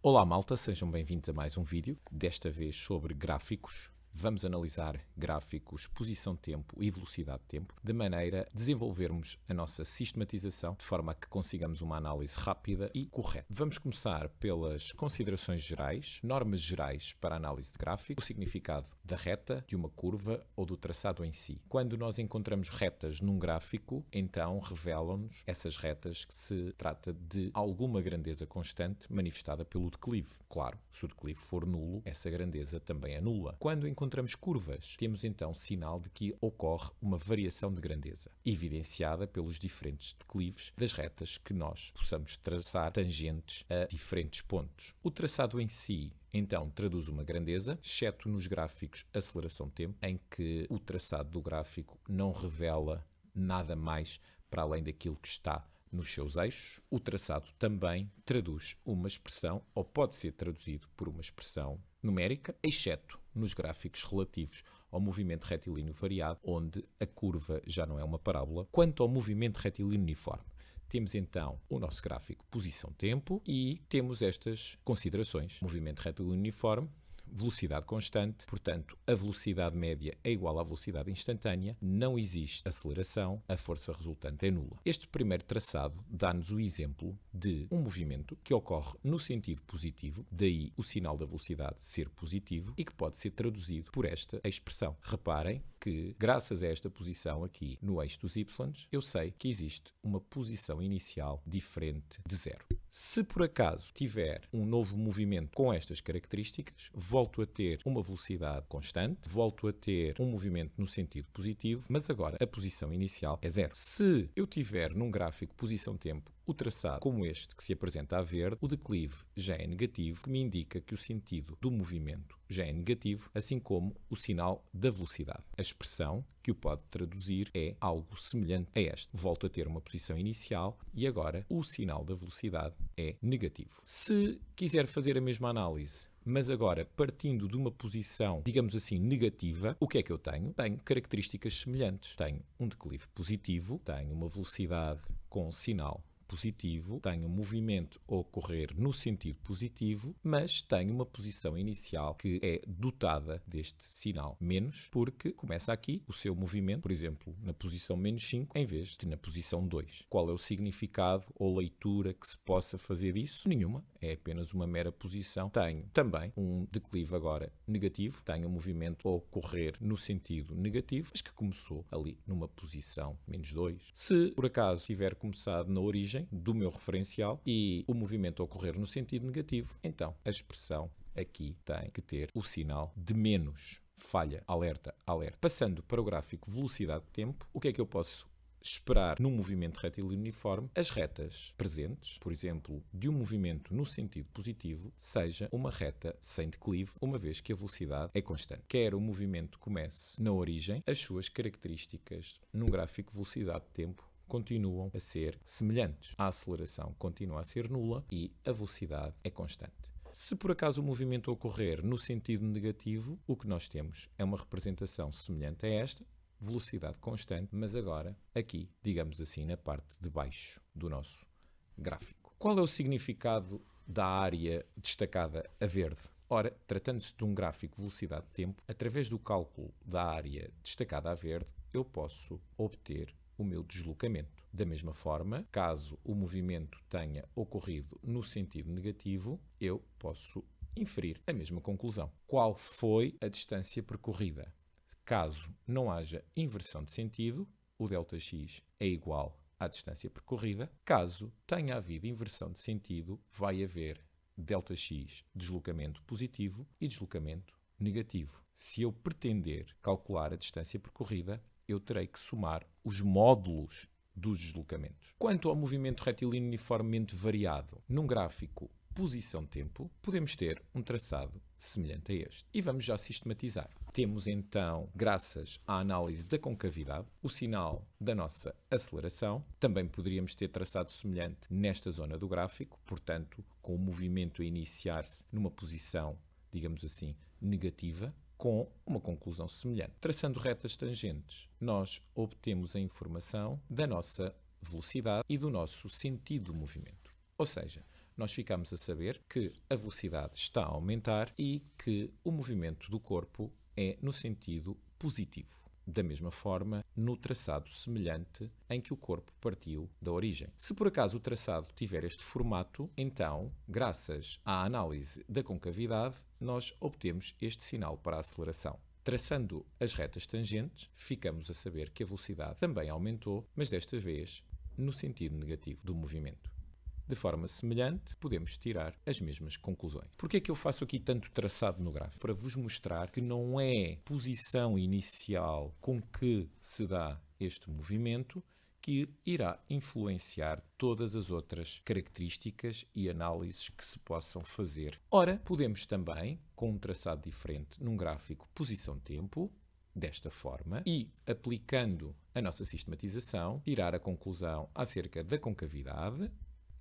Olá malta, sejam bem-vindos a mais um vídeo, desta vez sobre gráficos. Vamos analisar gráficos, posição-tempo e velocidade-tempo, de maneira a desenvolvermos a nossa sistematização de forma a que consigamos uma análise rápida e correta. Vamos começar pelas considerações gerais, normas gerais para a análise de gráfico, o significado da reta, de uma curva ou do traçado em si. Quando nós encontramos retas num gráfico, então revelam-nos essas retas que se trata de alguma grandeza constante manifestada pelo declive. Claro, se o declive for nulo, essa grandeza também é nula. Quando encontramos curvas, temos então sinal de que ocorre uma variação de grandeza, evidenciada pelos diferentes declives das retas que nós possamos traçar tangentes a diferentes pontos. O traçado em si então traduz uma grandeza, exceto nos gráficos aceleração-tempo, em que o traçado do gráfico não revela nada mais para além daquilo que está nos seus eixos. O traçado também traduz uma expressão, ou pode ser traduzido por uma expressão numérica, exceto nos gráficos relativos ao movimento retilíneo variado, onde a curva já não é uma parábola. Quanto ao movimento retilíneo uniforme, temos então o nosso gráfico posição-tempo e temos estas considerações. Movimento retilíneo uniforme, velocidade constante, portanto, a velocidade média é igual à velocidade instantânea, não existe aceleração, a força resultante é nula. Este primeiro traçado dá-nos o exemplo de um movimento que ocorre no sentido positivo, daí o sinal da velocidade ser positivo e que pode ser traduzido por esta expressão. Reparem que, graças a esta posição aqui no eixo dos y, eu sei que existe uma posição inicial diferente de zero. Se por acaso tiver um novo movimento com estas características, volto a ter uma velocidade constante, volto a ter um movimento no sentido positivo, mas agora a posição inicial é zero. Se eu tiver num gráfico posição-tempo o traçado como este que se apresenta a verde, o declive já é negativo, que me indica que o sentido do movimento já é negativo, assim como o sinal da velocidade. A expressão que o pode traduzir é algo semelhante a este. Volto a ter uma posição inicial e agora o sinal da velocidade é negativo. Se quiser fazer a mesma análise, mas agora partindo de uma posição, digamos assim, negativa, o que é que eu tenho? Tenho características semelhantes. Tenho um declive positivo, tenho uma velocidade com sinal positivo, tenho um movimento a ocorrer no sentido positivo, mas tenho uma posição inicial que é dotada deste sinal menos, porque começa aqui o seu movimento, por exemplo, na posição menos 5, em vez de na posição 2. Qual é o significado ou leitura que se possa fazer disso? Nenhuma, é apenas uma mera posição. Tenho também um declive agora negativo, tenho um movimento a ocorrer no sentido negativo, mas que começou ali numa posição menos 2. Se por acaso tiver começado na origem do meu referencial e o movimento ocorrer no sentido negativo, então a expressão aqui tem que ter o sinal de menos. Falha, alerta, alerta. Passando para o gráfico velocidade-tempo, o que é que eu posso esperar num movimento retilíneo uniforme? As retas presentes, por exemplo, de um movimento no sentido positivo, seja uma reta sem declive, uma vez que a velocidade é constante. Quer o movimento comece na origem, as suas características num gráfico velocidade-tempo continuam a ser semelhantes. A aceleração continua a ser nula e a velocidade é constante. Se por acaso o movimento ocorrer no sentido negativo, o que nós temos é uma representação semelhante a esta, velocidade constante, mas agora aqui, digamos assim, na parte de baixo do nosso gráfico. Qual é o significado da área destacada a verde? Ora, tratando-se de um gráfico velocidade-tempo, através do cálculo da área destacada a verde, eu posso obter o meu deslocamento. Da mesma forma, caso o movimento tenha ocorrido no sentido negativo, eu posso inferir a mesma conclusão. Qual foi a distância percorrida? Caso não haja inversão de sentido, o ΔX é igual à distância percorrida. Caso tenha havido inversão de sentido, vai haver ΔX deslocamento positivo e deslocamento negativo. Se eu pretender calcular a distância percorrida, eu terei que somar os módulos dos deslocamentos. Quanto ao movimento retilíneo uniformemente variado, num gráfico posição-tempo, podemos ter um traçado semelhante a este. E vamos já sistematizar. Temos então, graças à análise da concavidade, o sinal da nossa aceleração. Também poderíamos ter traçado semelhante nesta zona do gráfico, portanto, com o movimento a iniciar-se numa posição, digamos assim, negativa, com uma conclusão semelhante. Traçando retas tangentes, nós obtemos a informação da nossa velocidade e do nosso sentido do movimento. Ou seja, nós ficamos a saber que a velocidade está a aumentar e que o movimento do corpo é no sentido positivo. Da mesma forma, no traçado semelhante em que o corpo partiu da origem. Se por acaso o traçado tiver este formato, então, graças à análise da concavidade, nós obtemos este sinal para a aceleração. Traçando as retas tangentes, ficamos a saber que a velocidade também aumentou, mas desta vez no sentido negativo do movimento. De forma semelhante, podemos tirar as mesmas conclusões. Por que é que eu faço aqui tanto traçado no gráfico? Para vos mostrar que não é posição inicial com que se dá este movimento que irá influenciar todas as outras características e análises que se possam fazer. Ora, podemos também, com um traçado diferente num gráfico posição-tempo, desta forma, e aplicando a nossa sistematização, tirar a conclusão acerca da concavidade,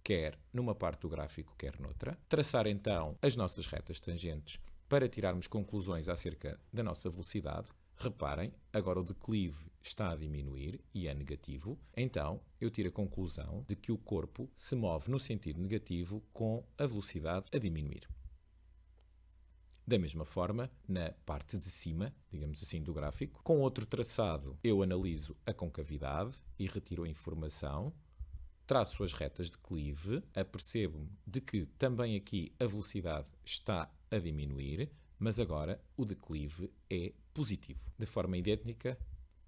quer numa parte do gráfico, quer noutra. Traçar então as nossas retas tangentes para tirarmos conclusões acerca da nossa velocidade. Reparem, agora o declive está a diminuir e é negativo. Então, eu tiro a conclusão de que o corpo se move no sentido negativo com a velocidade a diminuir. Da mesma forma, na parte de cima, digamos assim, do gráfico, com outro traçado, eu analiso a concavidade e retiro a informação. Traço as retas de declive, apercebo-me de que também aqui a velocidade está a diminuir, mas agora o declive é positivo. De forma idêntica,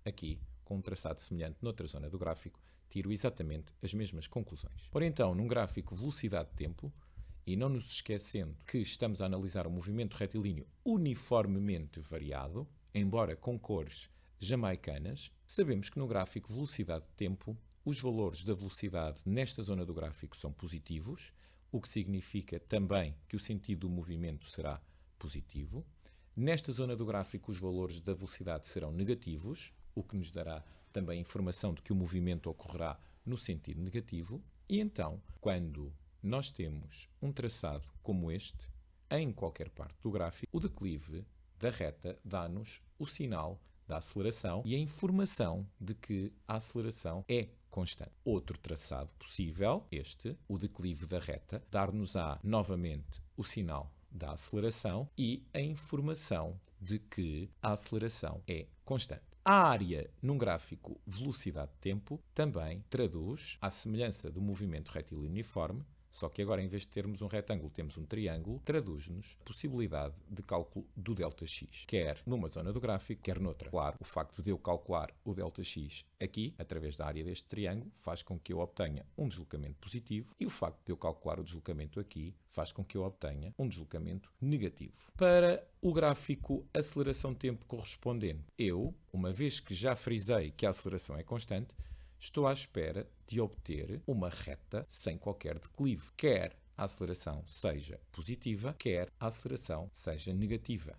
aqui, com um traçado semelhante noutra zona do gráfico, tiro exatamente as mesmas conclusões. Ora então, num gráfico velocidade-tempo, e não nos esquecendo que estamos a analisar um movimento retilíneo uniformemente variado, embora com cores jamaicanas, sabemos que no gráfico velocidade-tempo, os valores da velocidade nesta zona do gráfico são positivos, o que significa também que o sentido do movimento será positivo. Nesta zona do gráfico, os valores da velocidade serão negativos, o que nos dará também informação de que o movimento ocorrerá no sentido negativo. E então, quando nós temos um traçado como este, em qualquer parte do gráfico, o declive da reta dá-nos o sinal da aceleração e a informação de que a aceleração é constante. Outro traçado possível, este, o declive da reta, dar-nos-á novamente o sinal da aceleração e a informação de que a aceleração é constante. A área num gráfico velocidade-tempo também traduz, à semelhança do movimento retilíneo uniforme, só que agora, em vez de termos um retângulo, temos um triângulo, traduz-nos a possibilidade de cálculo do ΔX, quer numa zona do gráfico, quer noutra. Claro, o facto de eu calcular o ΔX aqui, através da área deste triângulo, faz com que eu obtenha um deslocamento positivo e o facto de eu calcular o deslocamento aqui faz com que eu obtenha um deslocamento negativo. Para o gráfico aceleração-tempo correspondente, eu, uma vez que já frisei que a aceleração é constante, estou à espera de obter uma reta sem qualquer declive, quer a aceleração seja positiva, quer a aceleração seja negativa.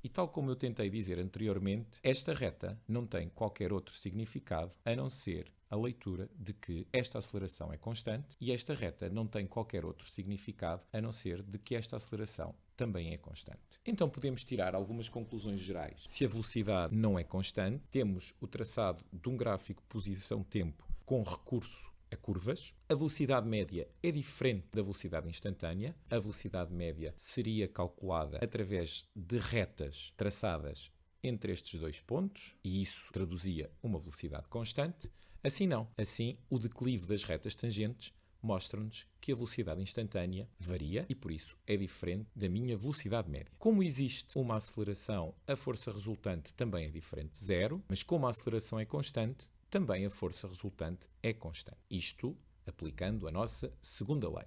E tal como eu tentei dizer anteriormente, esta reta não tem qualquer outro significado a não ser a leitura de que esta aceleração é constante e esta reta não tem qualquer outro significado a não ser de que esta aceleração também é constante. Então podemos tirar algumas conclusões gerais. Se a velocidade não é constante, temos o traçado de um gráfico posição-tempo com recurso a curvas. A velocidade média é diferente da velocidade instantânea. A velocidade média seria calculada através de retas traçadas entre estes dois pontos e isso traduzia uma velocidade constante. Assim não. Assim, o declive das retas tangentes mostra-nos que a velocidade instantânea varia e, por isso, é diferente da minha velocidade média. Como existe uma aceleração, a força resultante também é diferente de zero, mas como a aceleração é constante, também a força resultante é constante. Isto aplicando a nossa segunda lei.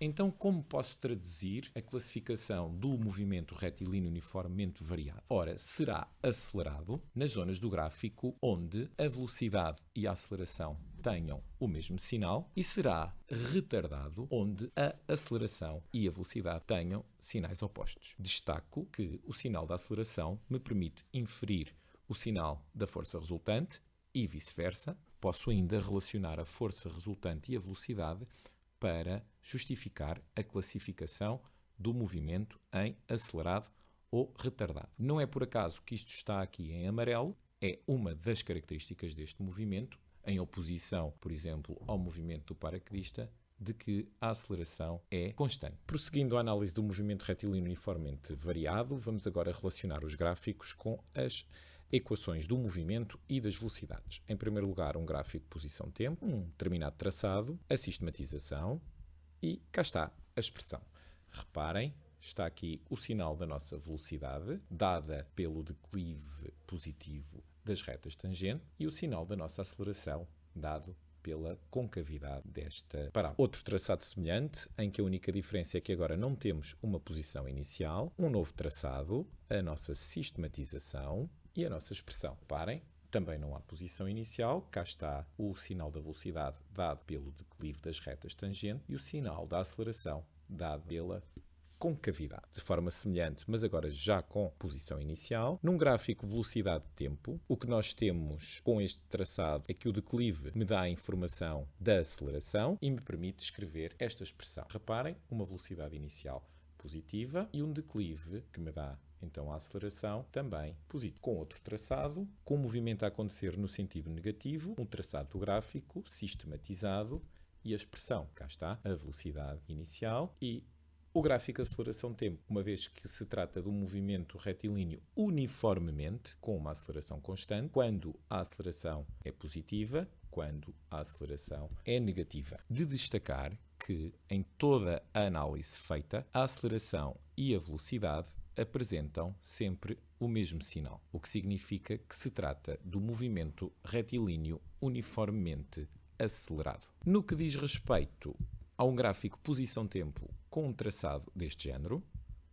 Então, como posso traduzir a classificação do movimento retilíneo uniformemente variado? Ora, será acelerado nas zonas do gráfico onde a velocidade e a aceleração tenham o mesmo sinal e será retardado onde a aceleração e a velocidade tenham sinais opostos. Destaco que o sinal da aceleração me permite inferir o sinal da força resultante e vice-versa. Posso ainda relacionar a força resultante e a velocidade para justificar a classificação do movimento em acelerado ou retardado. Não é por acaso que isto está aqui em amarelo, é uma das características deste movimento, em oposição, por exemplo, ao movimento do paraquedista, de que a aceleração é constante. Prosseguindo a análise do movimento retilíneo uniformemente variado, vamos agora relacionar os gráficos com as equações do movimento e das velocidades. Em primeiro lugar, um gráfico posição-tempo, um determinado traçado, a sistematização e cá está a expressão. Reparem, está aqui o sinal da nossa velocidade, dada pelo declive positivo das retas tangente, e o sinal da nossa aceleração, dado pela concavidade desta parábola. Outro traçado semelhante, em que a única diferença é que agora não temos uma posição inicial, um novo traçado, a nossa sistematização e a nossa expressão. Reparem, também não há posição inicial, cá está o sinal da velocidade dado pelo declive das retas tangente e o sinal da aceleração dado pela concavidade. De forma semelhante, mas agora já com posição inicial. Num gráfico velocidade-tempo, o que nós temos com este traçado é que o declive me dá a informação da aceleração e me permite escrever esta expressão. Reparem, uma velocidade inicial positiva e um declive que me dá então a aceleração também positiva. Com outro traçado, com o movimento a acontecer no sentido negativo, um traçado do gráfico sistematizado e a expressão, cá está, a velocidade inicial e o gráfico aceleração-tempo, uma vez que se trata de um movimento retilíneo uniformemente, com uma aceleração constante, quando a aceleração é positiva, quando a aceleração é negativa. De destacar que, em toda a análise feita, a aceleração e a velocidade apresentam sempre o mesmo sinal, o que significa que se trata do movimento retilíneo uniformemente acelerado. No que diz respeito a um gráfico posição-tempo com um traçado deste género,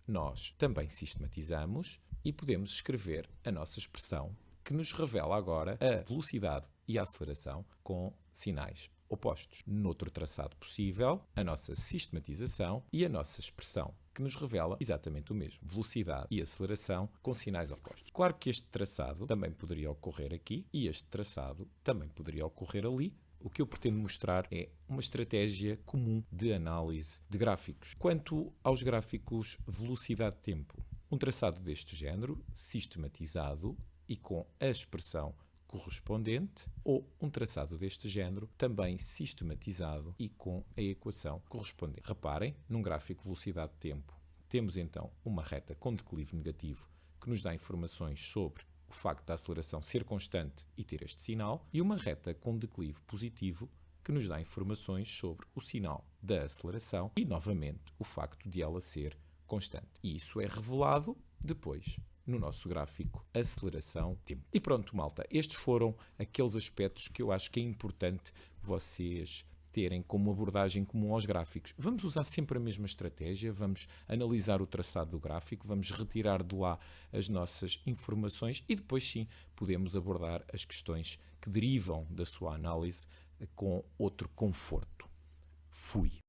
nós também sistematizamos e podemos escrever a nossa expressão que nos revela agora a velocidade e a aceleração com sinais opostos. Noutro traçado possível, a nossa sistematização e a nossa expressão, que nos revela exatamente o mesmo, velocidade e aceleração com sinais opostos. Claro que este traçado também poderia ocorrer aqui e este traçado também poderia ocorrer ali. O que eu pretendo mostrar é uma estratégia comum de análise de gráficos. Quanto aos gráficos velocidade-tempo, um traçado deste género, sistematizado e com a expressão correspondente, ou um traçado deste género, também sistematizado e com a equação correspondente. Reparem, num gráfico velocidade-tempo, temos então uma reta com declive negativo que nos dá informações sobre o facto da aceleração ser constante e ter este sinal, e uma reta com declive positivo que nos dá informações sobre o sinal da aceleração e, novamente, o facto de ela ser constante. E isso é revelado depois no nosso gráfico aceleração-tempo. E pronto, malta, estes foram aqueles aspectos que eu acho que é importante vocês terem como abordagem comum aos gráficos. Vamos usar sempre a mesma estratégia, vamos analisar o traçado do gráfico, vamos retirar de lá as nossas informações e depois sim podemos abordar as questões que derivam da sua análise com outro conforto. Fui.